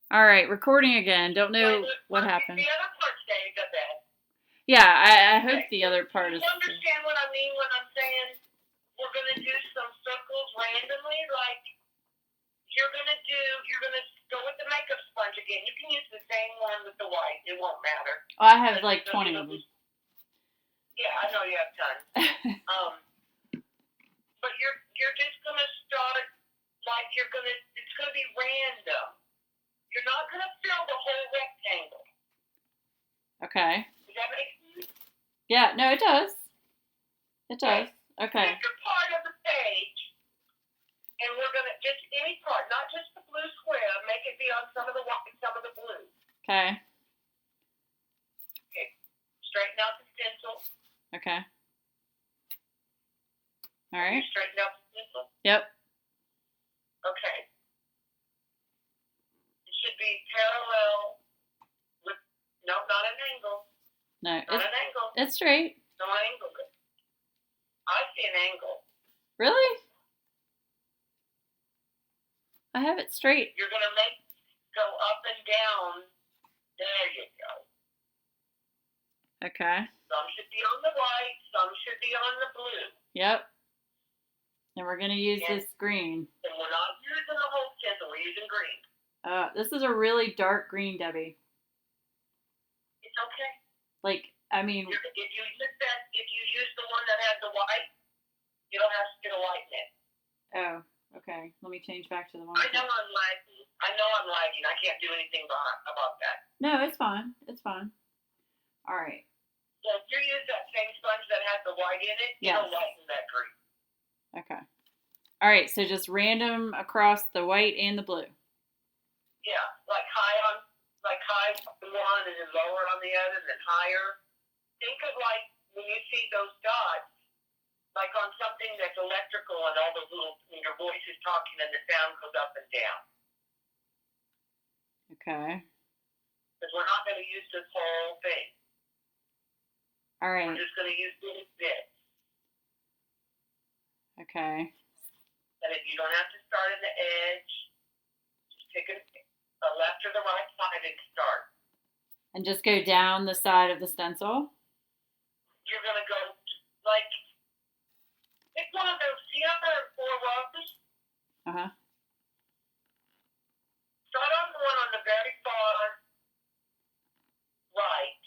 All right, recording again. Don't know what The happened. other part stayed the best. Yeah, I hope Okay. the other Do part you is. understand what I mean when I'm saying we're going to do some circles randomly? Like, you're going to go with the makeup sponge again. You can use the same one with the white. It won't matter. Oh, I have like 20 of them. Yeah, I know you have tons. But you're just going to start like it's going to be random. You're not going to fill the whole rectangle. Okay. Does that make sense? Yeah, no, it does. It does. Okay. Pick a part of the page, and we're going to just any part, not just the blue square. Make it be on some of the white and some of the blue. Okay. Okay. Straighten out the stencil. Okay. All right. You straighten out the stencil? Yep. Okay. It should be parallel with, no, not an angle. No, not an angle. It's straight. No angle. I see an angle. Really? I have it straight. You're going to make go up and down. There you go. Okay. Some should be on the white. Some should be on the blue. Yep. And we're going to use this green. And we're not using the whole stencil. We're using green. This is a really dark green, Debbie. It's okay. Like, I mean, if you use the one that has the white, you don't have to get a white in it. Oh, okay. Let me change back to the one. I know I'm lagging. I can't do anything about that. No, it's fine. It's fine. All right. So if you use that same sponge that has the white in it, it'll lighten that green. Okay. All right. So just random across the white and the blue. Yeah, like high on one and then lower on the other, and then higher. Think of like when you see those dots, like on something that's electrical and all those little, when your voice is talking and the sound goes up and down. Okay. Because we're not going to use this whole thing. All right. We're just going to use little bits. Okay. And if you don't have to start in the edge, just pick the left or the right side and start. And just go down the side of the stencil? You're going to go, like, pick one of those, see how there are 4 rows? Uh-huh. Start on the one on the very far right,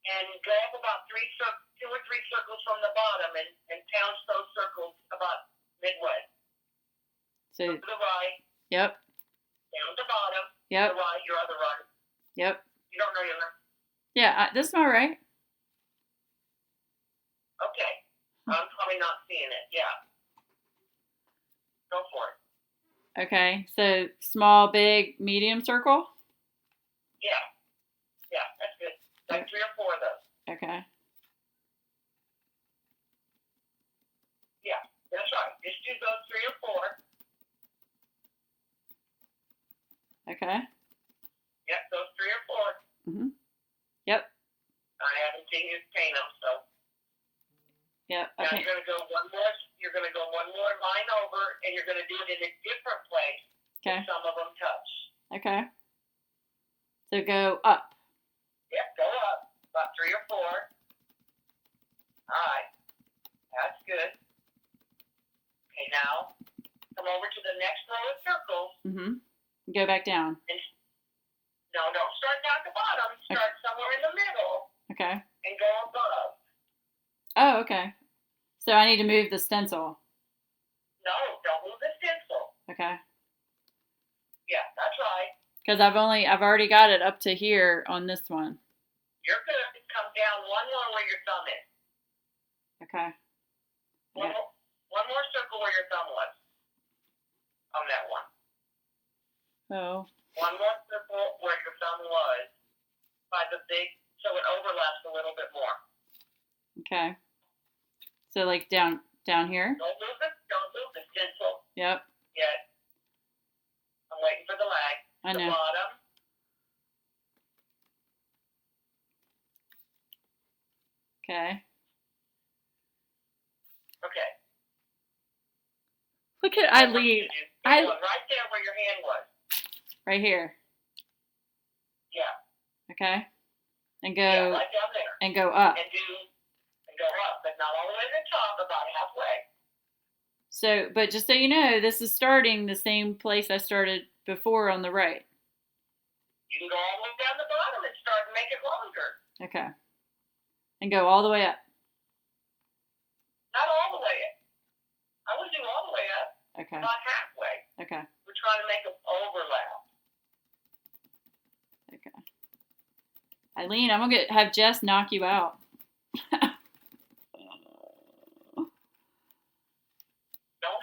and go up about 2 or 3 circles from the bottom, and pounce those circles about midway. So to the right. Yep. Down the bottom. Yep. To the right, your other right. Yep. You don't know your left. Yeah, this is all right. Okay. I'm probably not seeing it. Yeah. Go for it. Okay, so small, big, medium circle? Yeah. Yeah, that's good. Like 3 or 4 of those. Okay. Yeah, that's right. Just do those 3 or 4. Okay. Yep, those 3 or 4. Mhm. Yep. I haven't seen you paint them, so. Yep. Okay. Now you're going to go one more. You're going to go one more line over, and you're going to do it in a different place. Okay. Some of them touch. Okay. So go up. Yeah, go up about 3 or 4. All right, that's good. Okay, now come over to the next row of circles. Mhm. Go back down. And, no, don't start down at the bottom. Start somewhere in the middle. Okay. And go above. Oh, okay. So I need to move the stencil. No, don't move the stencil. Okay. Yeah, that's right. Because I've already got it up to here on this one. You're going to come down one more where your thumb is. Okay. One more circle where your thumb was. On that one. Oh. One more circle where your thumb was. By the big, so it overlaps a little bit more. Okay. So like down here? Don't move the stencil. Yep. Yet. I'm waiting for the lag. I know. The bottom. Okay. Okay. Look at Eileen. Right there where your hand was. Right here. Okay. And Yeah, go right down there. and go up. And go up, but not all the way to the top, about halfway. So, but just so you know, this is starting the same place I started before on the right. You can go all the way down the bottom and start and make it longer. Okay. And go all the way up. Not all the way up. I wouldn't do all the way up. Okay. About halfway. Okay. We're trying to make an overlap. Okay. Eileen, I'm gonna have Jess knock you out. Don't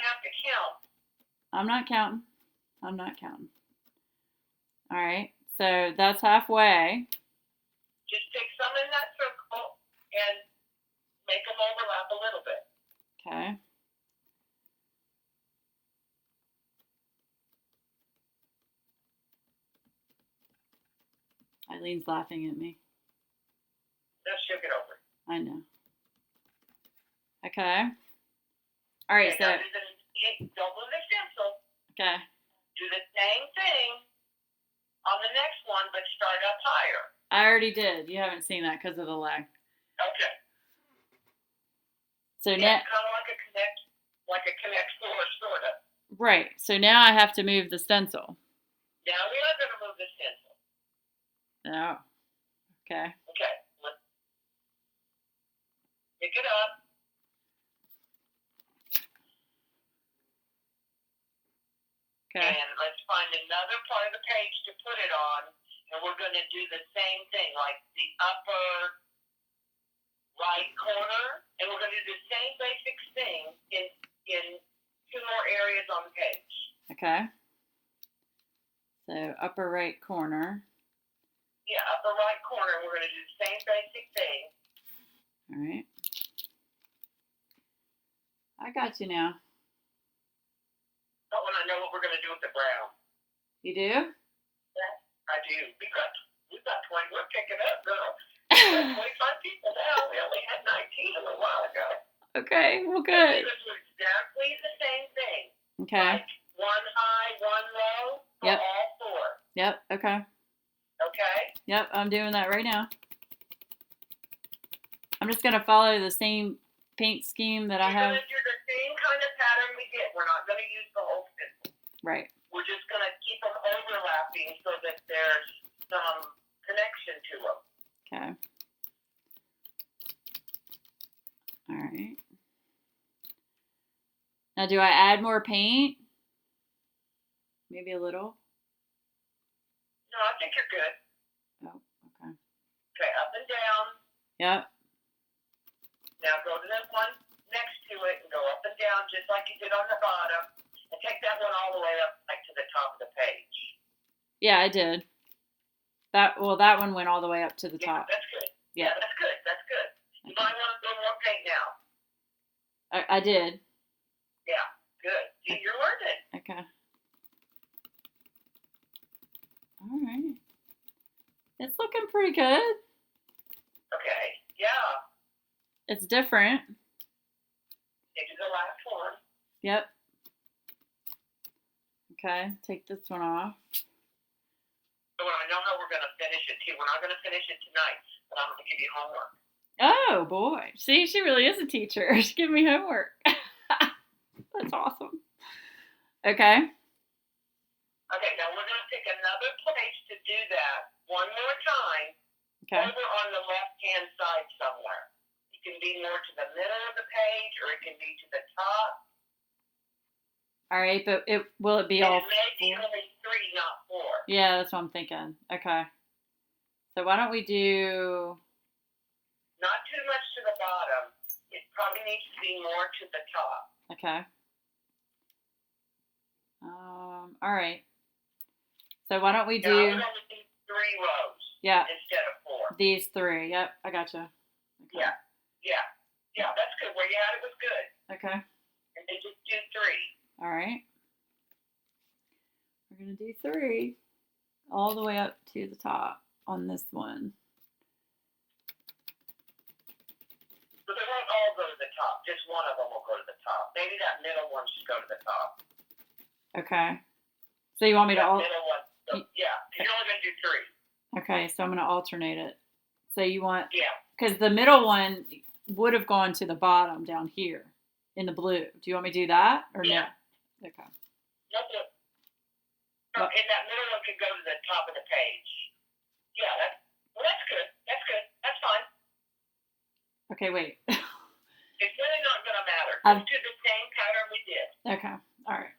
have to count. I'm not counting. I'm not counting. All right. So that's halfway. Just take some in that circle and make them overlap a little bit. Okay. Eileen's laughing at me. Now she'll get over it. I know. Okay. All right. Okay, So. Don't move the stencil. Okay. Do the same thing on the next one, but start up higher. I already did. You haven't seen that because of the lag. Okay. So yeah, now. Kind of like a connect four, sort of. Right. So now I have to move the stencil. Now we are going to move the stencil. No. Okay. Okay. Let's pick it up. Okay. And let's find another part of the page to put it on, and we're going to do the same thing, like the upper right corner, and we're going to do the same basic thing in two more areas on the page. Okay. So upper right corner. Yeah, upper right corner, we're going to do the same basic thing. All right. I got you now. But when I know what we're going to do with the brown. You do? Yeah, I do. We've got 20. We're picking up, girl. We've got 25 people now. We only had 19 a little while ago. Okay, well, good. This is exactly the same thing. Okay. Like one high, one low for Yep. all four. Yep, okay. Okay? Yep, I'm doing that right now. I'm just going to follow the same paint scheme that I have. We're going to do the same kind of pattern we did. We're not going to use the whole stencil. Right. We're just going to keep them overlapping so that there's some connection to them. Okay. All right. Now, do I add more paint? Maybe a little? No, I think you're good. Oh, okay. Okay, up and down. Yep. Now go to the one next to it and go up and down just like you did on the bottom. And take that one all the way up like to the top of the page. Yeah, I did. That one went all the way up to the top. That's good. Yeah. That's good. That's good. You might want a little more paint now. I did. Yeah, good. See, you're learning. Okay. All right. It's looking pretty good. Okay, yeah. It's different. Take the last one. Yep. Okay, take this one off. So I know how we're going to finish it, too. We're not going to finish it tonight, but I'm going to give you homework. Oh, boy. See, she really is a teacher. She gave me homework. That's awesome. Okay. Okay, now we're going to pick another place to do that one more time. Okay. Over on the left-hand side somewhere. It can be more to the middle of the page, or it can be to the top. All right, but will it be and all it may be four? only 3, not 4. Yeah, that's what I'm thinking. Okay. So why don't we do... Not too much to the bottom. It probably needs to be more to the top. Okay. All right. So why don't we do... Now, I would only do 3 rows. Yeah. Instead of 4. These 3. Yep, I gotcha. Okay. Yeah. Yeah, that's good. Where you had it was good. Okay. And then just do 3. All right. We're going to do 3 all the way up to the top on this one. So they won't all go to the top. Just one of them will go to the top. Maybe that middle one should go to the top. Okay. So you want me to all... Middle one. So, yeah, you're only going to do 3. Okay, so I'm going to alternate it. So you want, Yeah. because the middle one would have gone to the bottom down here in the blue. Do you want me to do that or Yeah. no? Okay. No, and that middle one could go to the top of the page. Yeah, that's good. That's good. That's fine. Okay, wait. It's really not going to matter. Just do the same pattern we did. Okay, all right.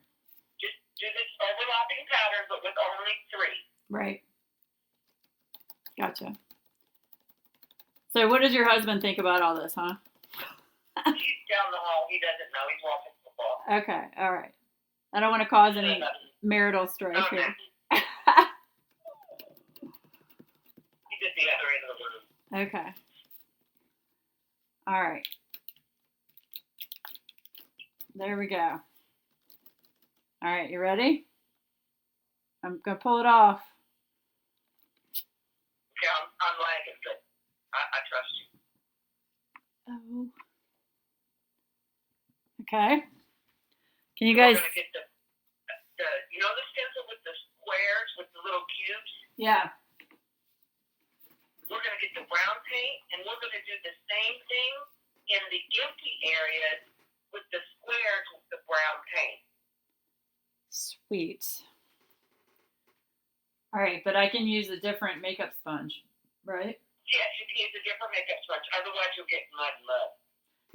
Just do this overlapping pattern, but with only 3. Right. Gotcha. So what does your husband think about all this, huh? He's down the hall. He doesn't know. He's watching football. Okay, all right. I don't want to cause any marital strife here. He's at the other end of the room. Okay. All right. There we go. All right, you ready? I'm going to pull it off. Okay, I'm lagging, but I trust you. Oh. Okay. Can you We're guys? going to get the you know the stencil with the squares with the little cubes? Yeah. We're going to get the brown paint, and we're going to do the same thing in the empty areas with the squares with the brown paint. Sweet. All right, but I can use a different makeup sponge, right? Yes, you can use a different makeup sponge. Otherwise, you'll get mud.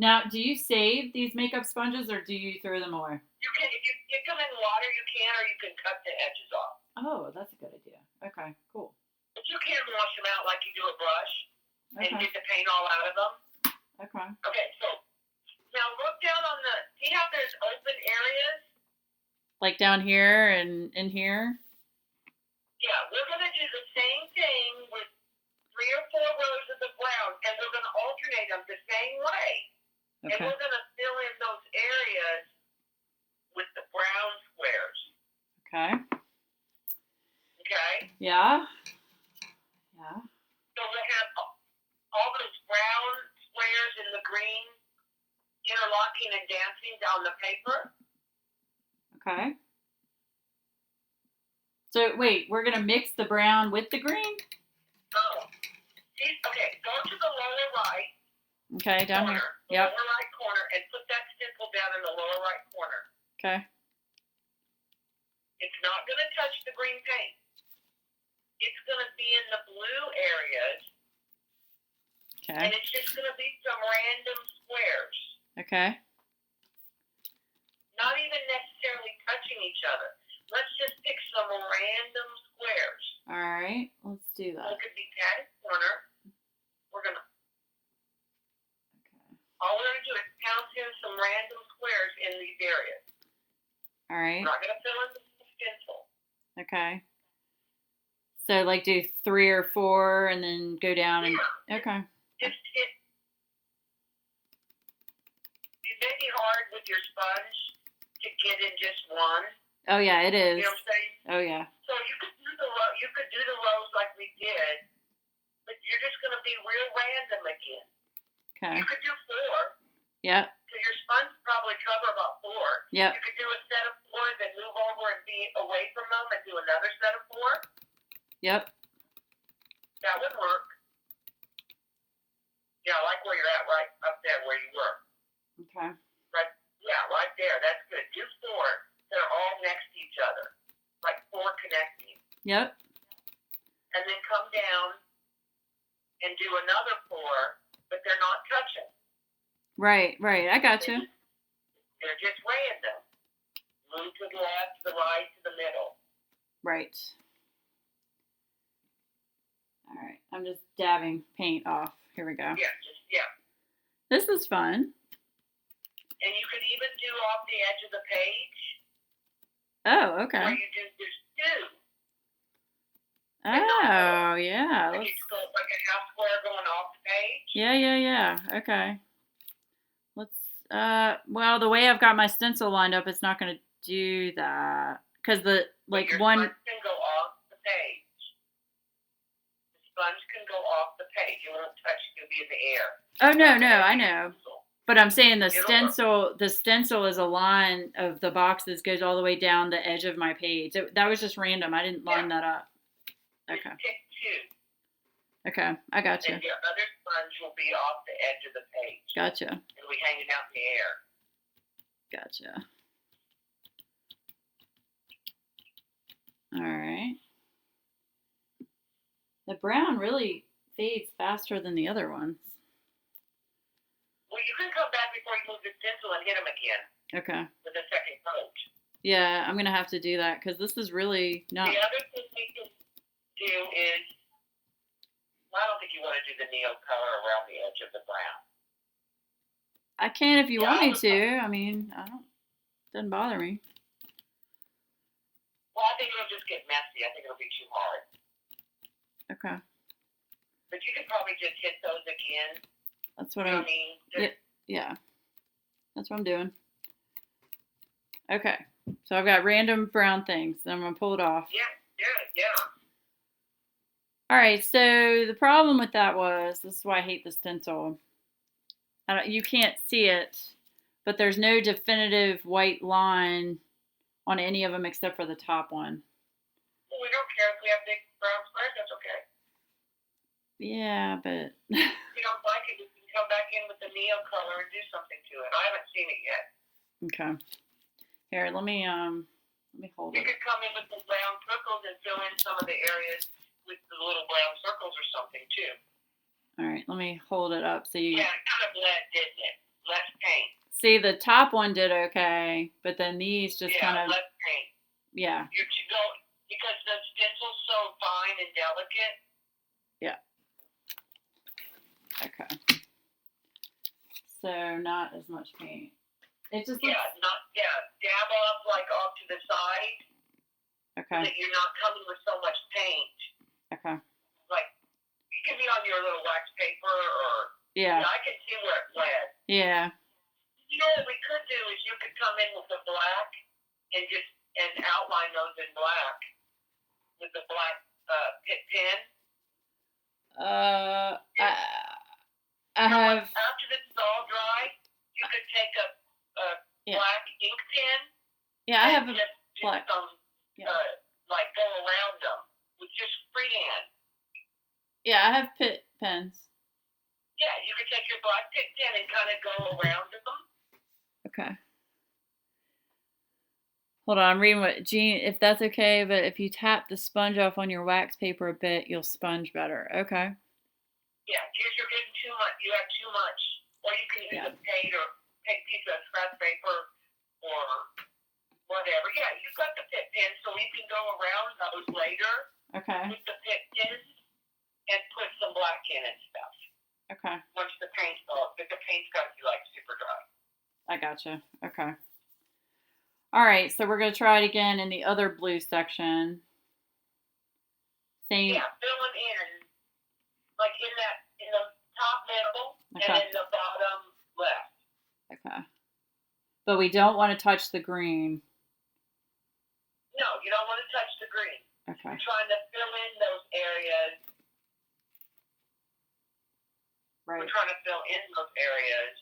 Now, do you save these makeup sponges or do you throw them away? You can, if you get them in water, you can, or you can cut the edges off. Oh, that's a good idea. Okay, cool. But you can wash them out like you do a brush and get the paint all out of them. Okay. Okay, so now look down on see how there's open areas? Like down here and in here? Yeah, we're going to do the same thing with 3 or 4 rows of the brown, and we're going to alternate them the same way. Okay. And we're going to fill in those areas with the brown squares. Okay. Okay? Yeah. Yeah. So we'll have all those brown squares and the green interlocking and dancing down the paper. Okay. So wait, we're going to mix the brown with the green? Oh. Okay, go to the lower right. Okay, down corner, here. Yep. Lower right corner, and put that stencil down in the lower right corner. Okay. It's not going to touch the green paint. It's going to be in the blue areas. Okay. And it's just going to be some random squares. Okay. Not even necessarily touching each other. Let's just pick some random squares. All right, let's do that. So it could be padded corner. We're going to. Okay. All we're going to do is count in some random squares in these areas. All right. We're not going to fill in the stencil. Okay. So like do 3 or 4 and then go down and okay. It may be hard with your sponge to get in just one. Oh yeah, it is. You know what I'm saying? Oh yeah. So you could do the rows like we did, but you're just going to be real random again. Okay. You could do 4. Yep. So your sponge probably cover about 4. Yep. You could do a set of 4, then move over and be away from them and do another set of 4. Yep. That would work. Yeah, I like where you're at, right up there where you were. Okay. Right. Yeah, right there. That's good. Do 4 that are all next to each other, like 4 connecting. Yep. And then come down and do another 4, but they're not touching. Right. I got you. They're just random. Move to the left, to the right, to the middle. Right. All right. I'm just dabbing paint off. Here we go. Yeah. This is fun. And you could even do off the edge of the page. Oh, okay. Where you do there's 2. Oh, yeah. Like it's like a half square going off the page. Yeah. Okay. Let's well, the way I've got my stencil lined up, it's not going to do that cuz the like your one sponge can go off the page. The sponge can go off the page. You won't touch it, it'll be in the air. Oh, no, I know. But I'm saying the stencil is a line of the boxes goes all the way down the edge of my page. That was just random. I didn't line that up. Okay. Just pick 2. Okay, I got you. And the other sponge will be off the edge of the page. Gotcha. It'll be hanging out in the air. Gotcha. All right. The brown really fades faster than the other ones. Well, you can come back before you move the stencil and hit them again. Okay. With a second coat. Yeah, I'm gonna have to do that because this is really not. The other thing we can do is, well, I don't think you want to do the neo color around the edge of the brown. I can if you want me to. I mean, I don't. Doesn't bother me. Well, I think it'll just get messy. I think it'll be too hard. Okay. But you can probably just hit those again. That's what you know I'm. what I mean? Yeah. That's what I'm doing. Okay. So I've got random brown things. Then I'm gonna pull it off. Yeah. All right. So the problem with that was this is why I hate the stencil. You can't see it, but there's no definitive white line on any of them except for the top one. Well, we don't care if we have big brown squares. That's okay. Yeah, but If you don't like it, you can come back in with the neo color and do something to it. I haven't seen it yet. Okay. Here, let me hold You it. could come in with the brown circles and fill in some of the areas with the little brown circles or something too. All right, let me hold it up so you. Yeah, it kind of bled, didn't it? Less paint. See, the top one did okay, but then these just kind of. Less paint. Yeah. You go because the stencil's so fine and delicate. Yeah. Okay. So not as much paint. It just looks. Dab off like off to the side. Okay. So that you're not coming with so much paint. Okay. Like it can be on your little wax paper or. Yeah. I can see where it bled. Yeah. You know what we could do is you could come in with the black and outline those in black with the black pit pen. I have. After this is all dry, you could take a black ink pen. Yeah, I have a just do black. some like go around them with just freehand. Yeah, I have pit pens. Yeah, you could take your black pit pen and kind of go around them. Okay. Hold on, I'm reading what Jean, if that's okay, but if you tap the sponge off on your wax paper a bit, you'll sponge better. Okay. Yeah, you're getting too much. You have too much. Or you can use a paint or take a piece of scrap paper or whatever. Yeah, you've got the pit pen, so you can go around those later with the pit pen and put some black in and stuff. Okay. Once the paint's off, but the paint's got to be like super dry. I gotcha. Okay. All right, so we're gonna try it again in the other blue section. Same. Yeah, fill them in, like in the top middle and in the bottom left. Okay. But we don't want to touch the green. No, you don't want to touch the green. Okay. You're trying to fill in those areas. Right. We're trying to fill in those areas.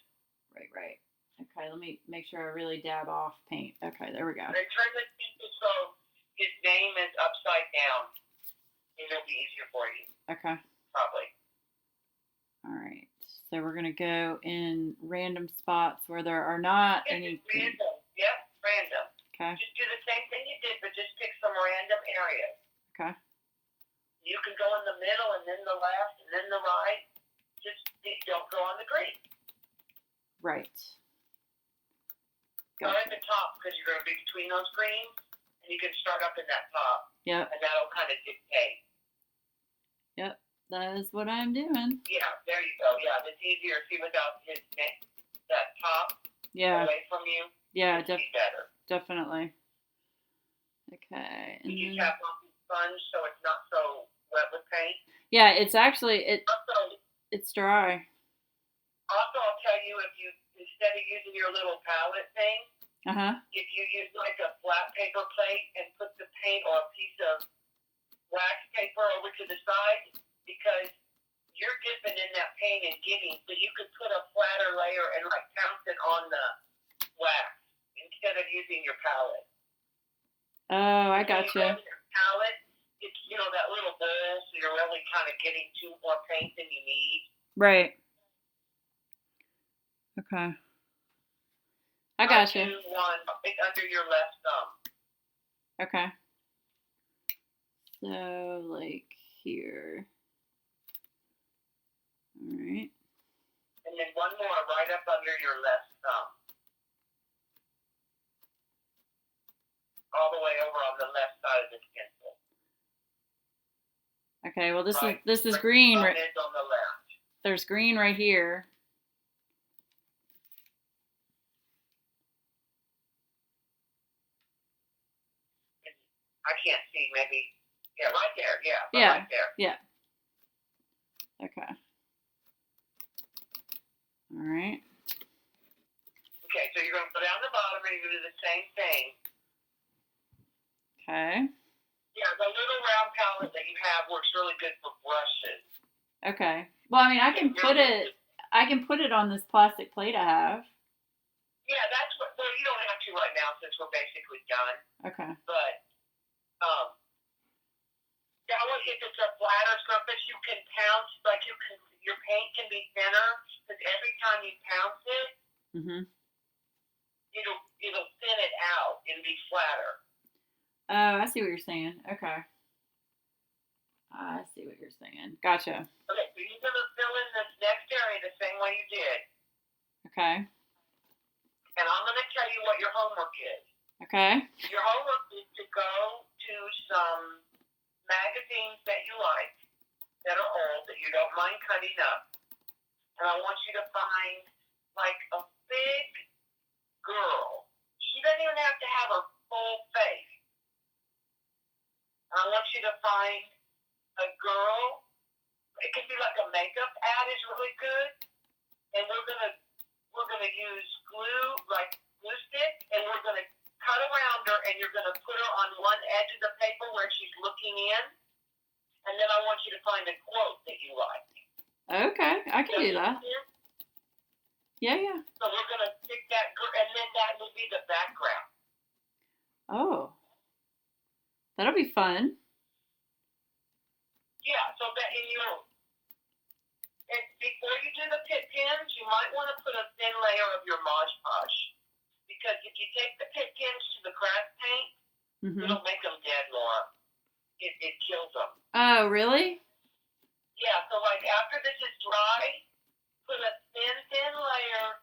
Right. Okay, let me make sure I really dab off paint. Okay, there we go. And turn the stencil so his name is upside down. And it'll be easier for you. Okay. Probably. All right. So we're gonna go in random spots where there are not any. Random. Yep, random. Okay. Just do the same thing you did, but just pick some random areas. Okay. You can go in the middle and then the left and then the right. Just don't go on the green. Right. Start at the top because you're going to be between those greens, and you can start up in that top. Yep. And that'll kind of dictate. Yep. That is what I'm doing. Yeah, there you go. Yeah, it's easier. See without his neck, that top away from you. Yeah, better. Definitely. Okay. And you tap on the sponge so it's not so wet with paint. Yeah, it's actually Also, it's dry. Also, I'll tell you if you instead of using your little palette thing, if you use like a flat paper plate and put the paint or a piece of wax paper over to the side, because you're dipping in that paint and getting, so you could put a flatter layer and like pounce it on the wax instead of using your palette. Oh, I got you. Your palette, it's that little bowl so you're really kind of getting two more paint than you need. Right. Okay. I got you. Do one under your left thumb. Okay. So, like here. All right. And then one more right up under your left thumb. All the way over on the left side of the stencil. Okay, well this is green. Right. Is on the left. There's green right here. I can't see, maybe. Yeah, right there. Yeah. Yeah. Right there. Yeah. Okay. All right. Okay, so you're going to go down the bottom and you're going to do the same thing. Okay. Yeah, the little round palette that you have works really good for brushes. Okay. Well, I mean, I can put it on this plastic plate I have. Yeah, that's what. Well, you don't have to right now since we're basically done. Okay. But that way, if it's a flatter surface, you can pounce. Like your paint can be thinner because every time you pounce it, it'll thin it out and be flatter. Oh, I see what you're saying. Okay. I see what you're saying. Gotcha. Okay, so you're going to fill in this next area the same way you did. Okay. And I'm going to tell you what your homework is. Okay. Your homework is to go to some magazines that you like, that are old, that you don't mind cutting up. And I want you to find, like, a big girl. She doesn't even have to have her full face. And I want you to find a girl. It could be like a makeup ad is really good. And we're gonna use glue, like glue stick, and we're gonna cut around her, and you're gonna put her on one edge of the paper where she's looking in. And then I want you to find a quote that you like. Okay, I can do that. Yeah. So we're gonna pick that girl, and then that will be the background. Oh, that'll be fun. Yeah. So that and before you do the pit pins, you might want to put a thin layer of your Mod Podge, because if you take the pit pins to the craft paint, it'll make them dead, Laura. It kills them. Oh, really? Yeah. So like after this is dry, put a thin layer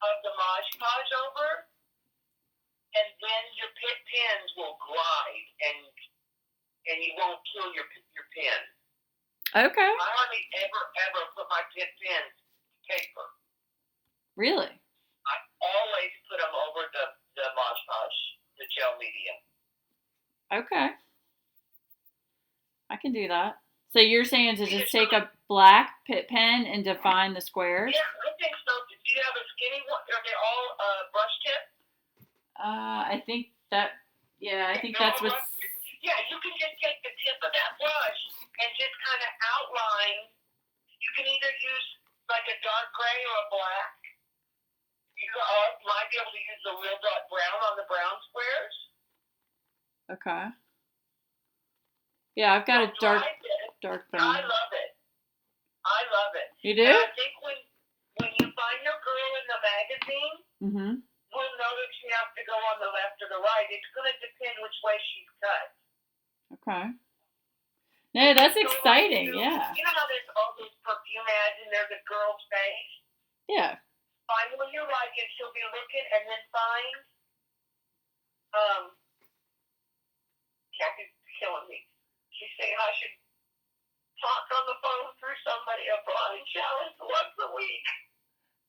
of the Mod Podge over, and then your pit pins will glide, and you won't kill your pin. Okay. I hardly ever put my pit pins to paper. Really? I always put them over the Mod Podge, the gel medium. Okay. I can do that. So you're saying to just take a black pit pen and define the squares? Yeah, I think so. Do you have a skinny one? Are they all brush tip? I think that. Yeah, I think that's what's. Yeah, you can just take the tip of that brush and just kind of outline. You can either use like a dark gray or a black. You might be able to use the real dark brown on the brown squares. Okay. Yeah, I've got a dark brown. I love it. I love it. You do? And I think when you find your girl in the magazine, we'll know that she has to go on the left or the right. It's going to depend which way she's cut. Okay. No, that's exciting. Yeah. You know how there's all those perfume ads and there's a girl's face? Yeah. Find one you like and she'll be looking, and then find Kathy's killing me. She's saying I should talk on the phone through somebody a blind challenge once a week.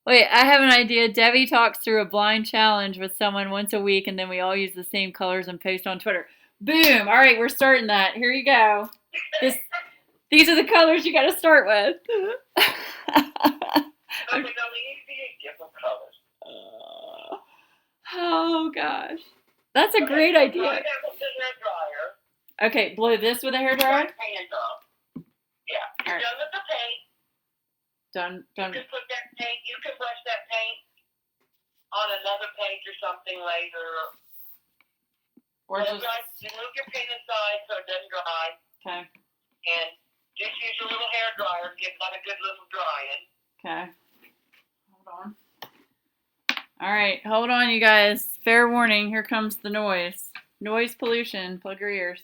Wait, I have an idea. Debbie talks through a blind challenge with someone once a week, and then we all use the same colors and post on Twitter. Boom! All right, we're starting that. Here you go. These are the colors you got to start with. Okay, no, we need to be different colors. Oh gosh, that's a great idea. Dry that with the hair dryer. Okay, blow this with a hair dryer. Hands off. Yeah. You're done with the paint. Done. You can put that paint. You can brush that paint on another page or something later. Or just you move your paint aside so it doesn't dry. Okay. And your little hair dryer and give that a good little drying. Okay. Hold on. All right, hold on, you guys. Fair warning, here comes the noise. Noise pollution. Plug your ears.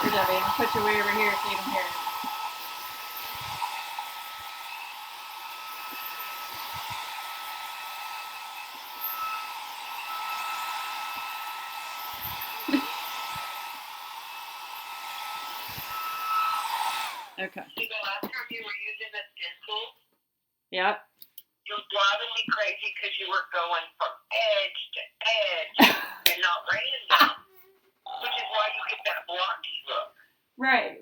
Here, Debbie, I'll put you way over here so you don't hear it. Okay. See, the last time you were using the stencil, Yep. you were driving me crazy because you were going from edge to edge and not random, which is why you get that blocky look. Right.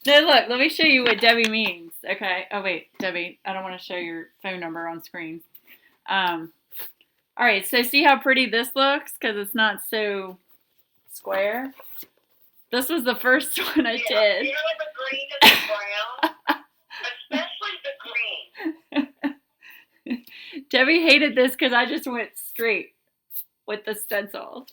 Now look, let me show you what Debbie means. Okay. Oh wait, Debbie, I don't want to show your phone number on screen. All right. So see how pretty this looks because it's not so square. This was the first one I did. You know the green and the brown, especially the green. Debbie hated this because I just went straight with the stencil.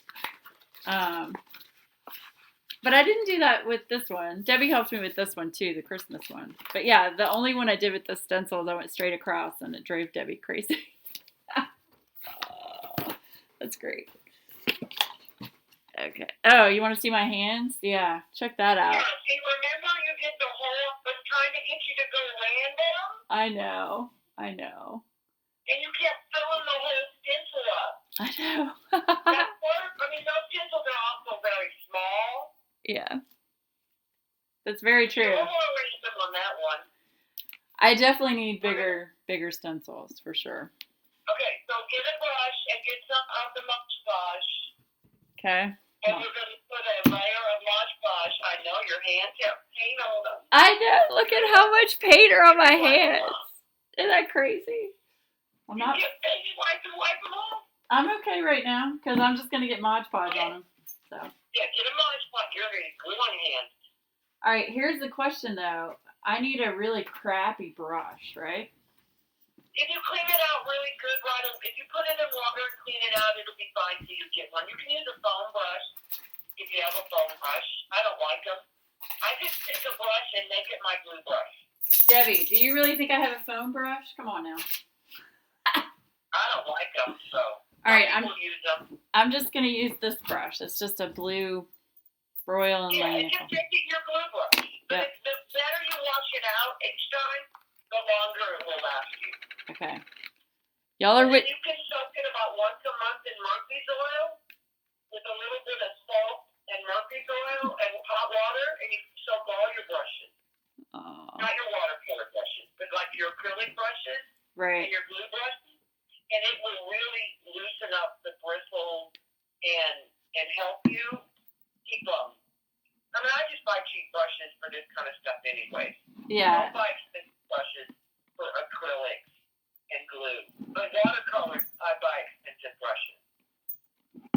But I didn't do that with this one. Debbie helped me with this one too, the Christmas one. But yeah, the only one I did with the stencils, I went straight across and it drove Debbie crazy. That's great. Okay. Oh, you want to see my hands? Yeah, check that out. Yeah, see, remember you did the whole, I was trying to get you to go random? I know. And you kept filling the whole stencil up. I know. That worked. I mean, those stencils are also very small. Yeah. That's very true. You're more random on that one. I definitely need bigger stencils for sure. Okay, so get a brush and get some of the Mod Podge. Okay. And we're going to put a layer of Mod Podge. I know your hands have paint on them. I know. Look at how much paint are on my hands. Isn't that crazy? I'm You not. get baby wipe them off. I'm okay right now because I'm just gonna get Mod Podge on them. So. Yeah, get a Mod Podge. You're going to glue on your hands. All right. Here's the question though. I need a really crappy brush, right? If you clean it out really good, right? If you put it in water and clean it out, it'll be fine till you get one. You can use a foam brush if you have a foam brush. I don't like them. I just pick a brush and make it my glue brush. Debbie, do you really think I have a foam brush? Come on now. I don't like them, so. All right, use them. I'm just gonna use this brush. It's just a blue Royal and Yeah, Langnickel. just take it your glue brush. But Yep. the better you wash it out each time, the longer it will last you. Okay. Y'all are with. You can soak it about once a month in Murphy's oil with a little bit of salt and Murphy's oil and hot water, and you can soak all your brushes. Not your watercolor brushes, but like your acrylic brushes Right. and your glue brushes, and it will really loosen up the bristles and help you keep them. I mean, I just buy cheap brushes for this kind of stuff anyway. Yeah. Don't buy expensive brushes for acrylics and glue. But watercolors, I buy expensive brushes.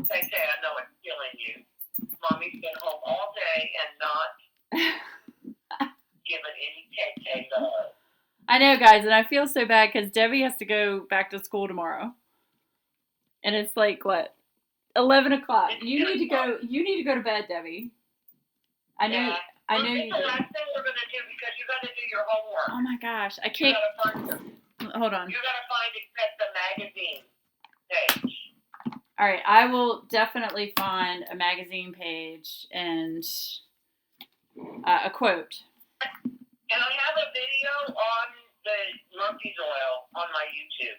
They say, I know it's killing you. Mommy's been home all day and not giving any Tay love. I know, guys, and I feel so bad because Debbie has to go back to school tomorrow, and it's like what, 11 o'clock. You need to go. You need to go to bed, Debbie. I know. Yeah. I know It's you the do. last thing we're gonna do because you got to do your homework. Oh my gosh, I You can't. gotta find. Hold on. You gotta find the magazine page. All right, I will definitely find a magazine page and a quote. And I have a video on the Murphy's oil on my YouTube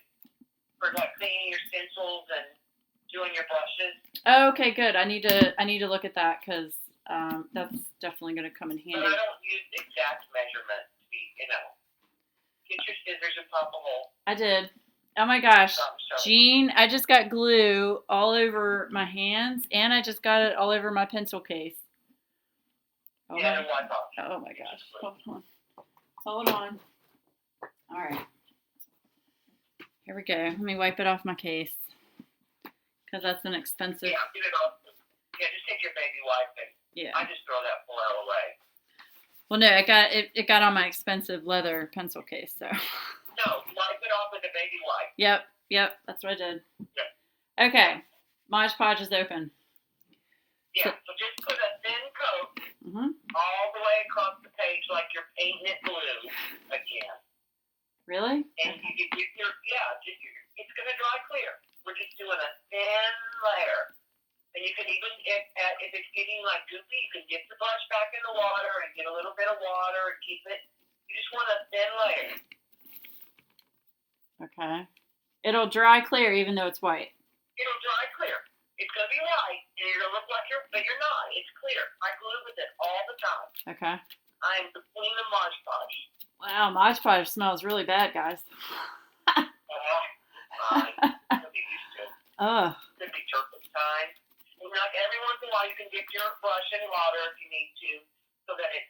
for like cleaning your stencils and doing your brushes. Oh, okay, good. I need to look at that because that's definitely going to come in handy. But I don't use exact measurements. Get your scissors and pop a hole. I did. Oh my gosh, So. Jean, I just got glue all over my hands and I just got it all over my pencil case. Oh Yeah, my, and wipe off. oh my gosh. Hold on. All right. Here we go. Let me wipe it off my case because that's an expensive. Yeah, get it off. Yeah, just take your baby wipe and Yeah. I just throw that foil away. Well, no, it got on my expensive leather pencil case, so. No, wipe it off with a baby wipe. Yep, that's what I did. Yeah. Okay, Mod Podge is open. Yeah, so just you can even, if it's getting like goopy, you can dip the brush back in the water and get a little bit of water and keep it. You just want a thin layer. Okay. It'll dry clear even though it's white. It'll dry clear. It's going to be white, and it'll look like but you're not. It's clear. I glue with it all the time. Okay. I'm the queen of Mod Podge. Wow, Mod Podge smells really bad, guys. You'll be used to it. Oh. Could be turpentine. And like every once in a while, you can dip your brush in water if you need to, so that it,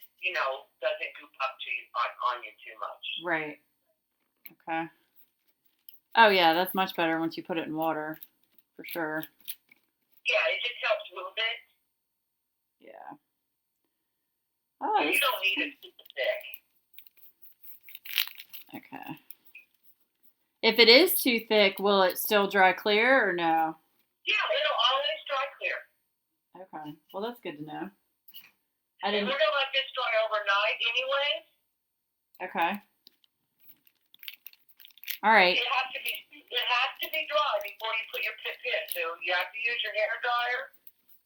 doesn't goop up to you on you too much. Right. Okay. Oh yeah, that's much better once you put it in water, for sure. Yeah, it just helps a little bit. Yeah. Oh, you don't need it super thick. Okay. If it is too thick, will it still dry clear or no? Yeah, it'll always dry clear. Okay. Well, that's good to know. And we're going to let this dry overnight anyway. Okay. All right. It has to be dry before you put your pin. So you have to use your hair dryer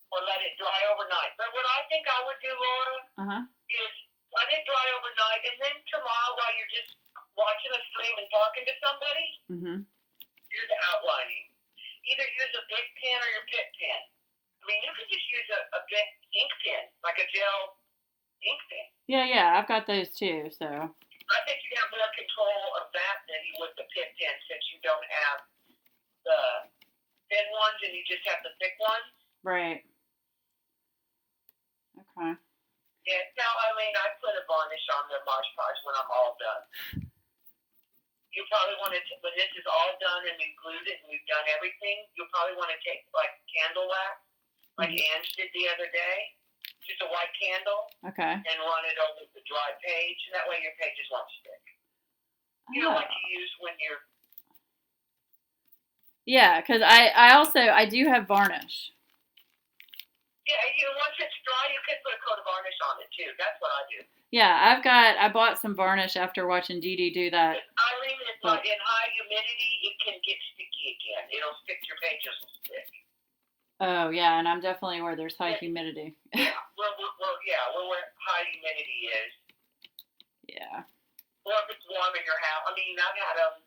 or let it dry overnight. But what I think I would do, Laura, is let it dry overnight, and then tomorrow while you're just watching a stream and talking to somebody, do the outlining. Either use a big pen or your Pitt pen. I mean, you can just use a big ink pen, like a gel ink pen. Yeah, I've got those too, so. I think you have more control of that than you would the Pitt pen, since you don't have the thin ones and you just have the thick ones. Right. Okay. Yeah, now, I put a varnish on the Mod Podge when I'm all done. You probably want to, when this is all done and we've glued it and we've done everything, you'll probably want to take like candle wax, like Ange did the other day, just a white candle, and run it over the dry page, and that way your pages won't stick. You know, like you use when you're. Yeah, because I do have varnish. Yeah, once it's dry, you can put a coat of varnish on it too. That's what I do. Yeah, I bought some varnish after watching Dee Dee do that. Eileen, it's like in high humidity, it can get sticky again. It'll stick, your pages will stick. Oh yeah, and I'm definitely where there's high humidity. Yeah, where high humidity is. Yeah. Or if it's warm in your house. I've had them,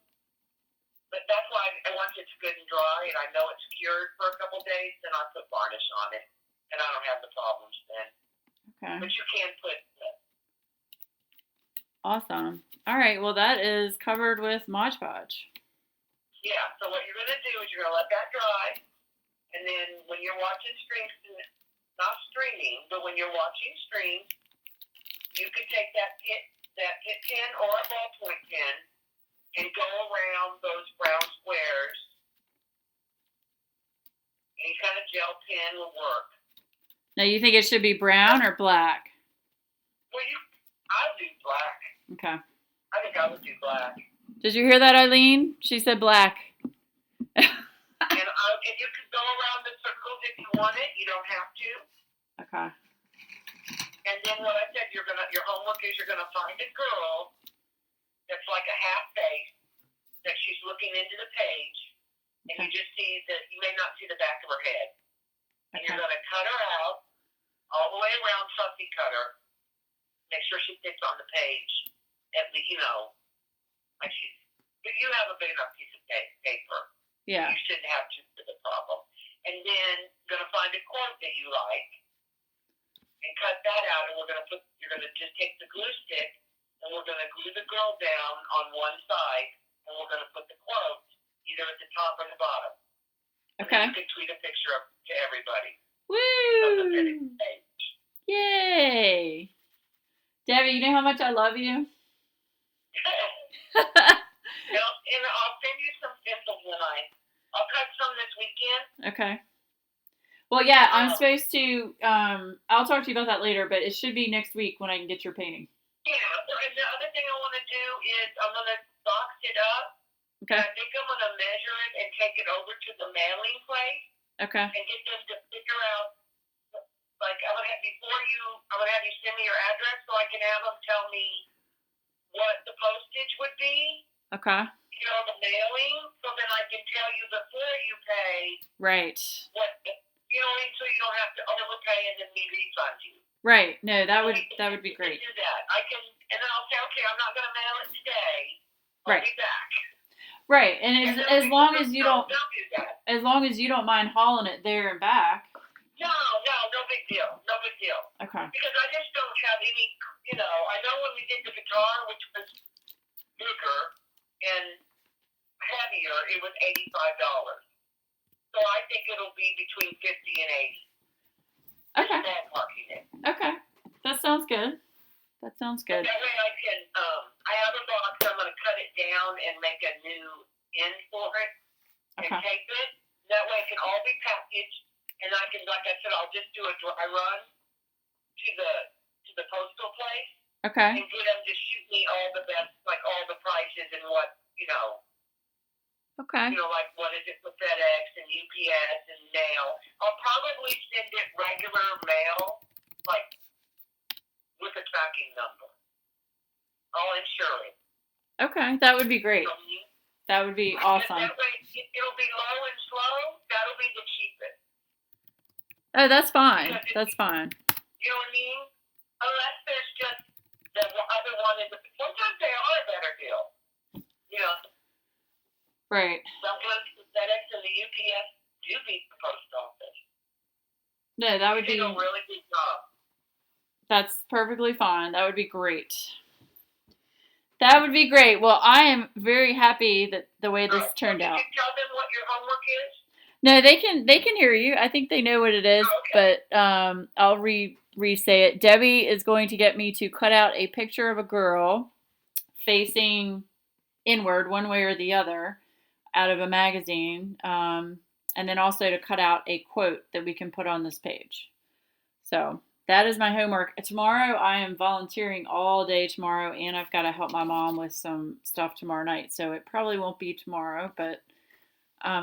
but that's why once it's good and dry and I know it's cured for a couple days, then I put varnish on it, and I don't have the problems then. Okay. But you can put. Awesome. All right. Well, that is covered with Mod Podge. Yeah. So what you're gonna do is you're gonna let that dry, and then when you're watching streams, not streaming, but when you're watching streams, you can take that Pitt pen or a ballpoint pen and go around those brown squares. Any kind of gel pen will work. Now, you think it should be brown or black? Well, I'll do black. Okay. I think I would do black. Did you hear that, Eileen? She said black. And you can go around the circles if you want it. You don't have to. Okay. And then what I said, your homework is you're gonna find a girl that's like a half face, that she's looking into the page, and you just see you may not see the back of her head. And you're gonna cut her out all the way around, fussy cut her. Make sure she fits on the page, at least, like she's. But you have a big enough piece of paper. Yeah. You shouldn't have too big a problem. And then gonna find a quote that you like, and cut that out. And you're gonna just take the glue stick, and we're gonna glue the girl down on one side, and we're gonna put the quote either at the top or the bottom. Okay. And you can tweet a picture up to everybody. Woo! Yay! Debbie, you know how much I love you? And I'll send you some pencils I'll cut some this weekend. Okay. Well, yeah, I'm supposed to, I'll talk to you about that later, but it should be next week when I can get your painting. Yeah, and the other thing I want to do is I'm going to box it up. Okay. And I think I'm going to measure it and take it over to the mailing place. Okay. And get them to figure out, like, I'm going to have you send me your address so I can have them tell me what the postage would be. Okay. The mailing, so then I can tell you before you pay. Right. What You know what I mean? So you don't have to overpay and then me refund you. Right. No, that would be I can great. do that. I can, and then I'll say, okay, I'm not going to mail it today. I'll Right. be back. Right. And And then as long as you they'll don't do that. as long as you don't mind hauling it there and back. No big deal. No big deal. Okay. Because I just don't have any, I know when we did the guitar, which was bigger and heavier, it was $85. So I think it'll be between 50 and 80. Okay. Ballparking it. Okay. That sounds good. That sounds good. That way I can, I have a box, I'm going to cut it down and make a new end for it and tape it. That way it can all be packaged, and I can, like I said, I'll just do a dry run to the postal place. Okay. And get them to shoot me all the best, like all the prices and what, Okay. Like what is it for FedEx and UPS and mail. I'll probably send it regular mail, like with a tracking number. I'll insure it. Okay, that would be great. That would be awesome. That way it'll be low and slow. That'll be the cheapest. Oh, that's fine. That's fine. You know what I mean? Unless there's just the other one is. Sometimes they are a better deal. Right. Sometimes the FedEx and the UPS do beat the post office. No, that would be a really good job. That's perfectly fine. That would be great. That would be great. Well, I am very happy that the way this turned out. Did you tell them what your homework is? No, they can hear you. I think they know what it is, but I'll re-say it. Debbie is going to get me to cut out a picture of a girl facing inward one way or the other out of a magazine, and then also to cut out a quote that we can put on this page. So that is my homework. Tomorrow I am volunteering all day tomorrow, and I've got to help my mom with some stuff tomorrow night. So it probably won't be tomorrow, but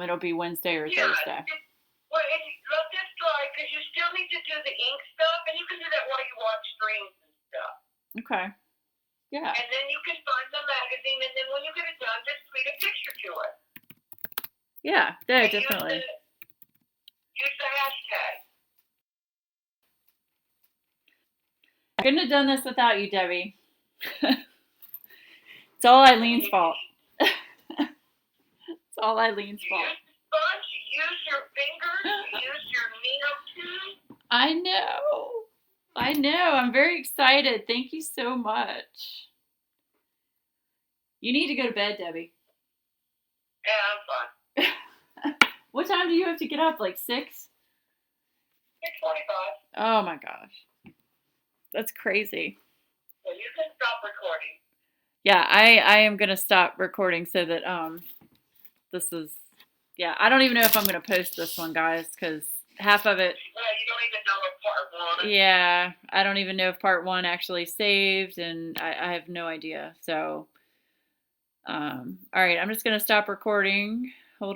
it'll be Wednesday or Thursday. Well, and let this dry because you still need to do the ink stuff, and you can do that while you watch streams and stuff. Okay. Yeah. And then you can find the magazine, and then when you get it done, just tweet a picture to it. Yeah, no, definitely. Use the hashtag. I couldn't have done this without you, Debbie. It's all Eileen's fault. It's all Eileen's fault. Use your fingers. Use your needle tube. I know. I'm very excited. Thank you so much. You need to go to bed, Debbie. Yeah, I'm fine. What time do you have to get up? Like 6? 6:45. Oh my gosh. That's crazy. So you can stop recording. Yeah, I am going to stop recording so that this is, yeah, I don't even know if I'm going to post this one, guys, because half of it. Well, you don't even know if part 1. Yeah, I don't even know if part 1 actually saved, and I have no idea. So, all right, I'm just going to stop recording.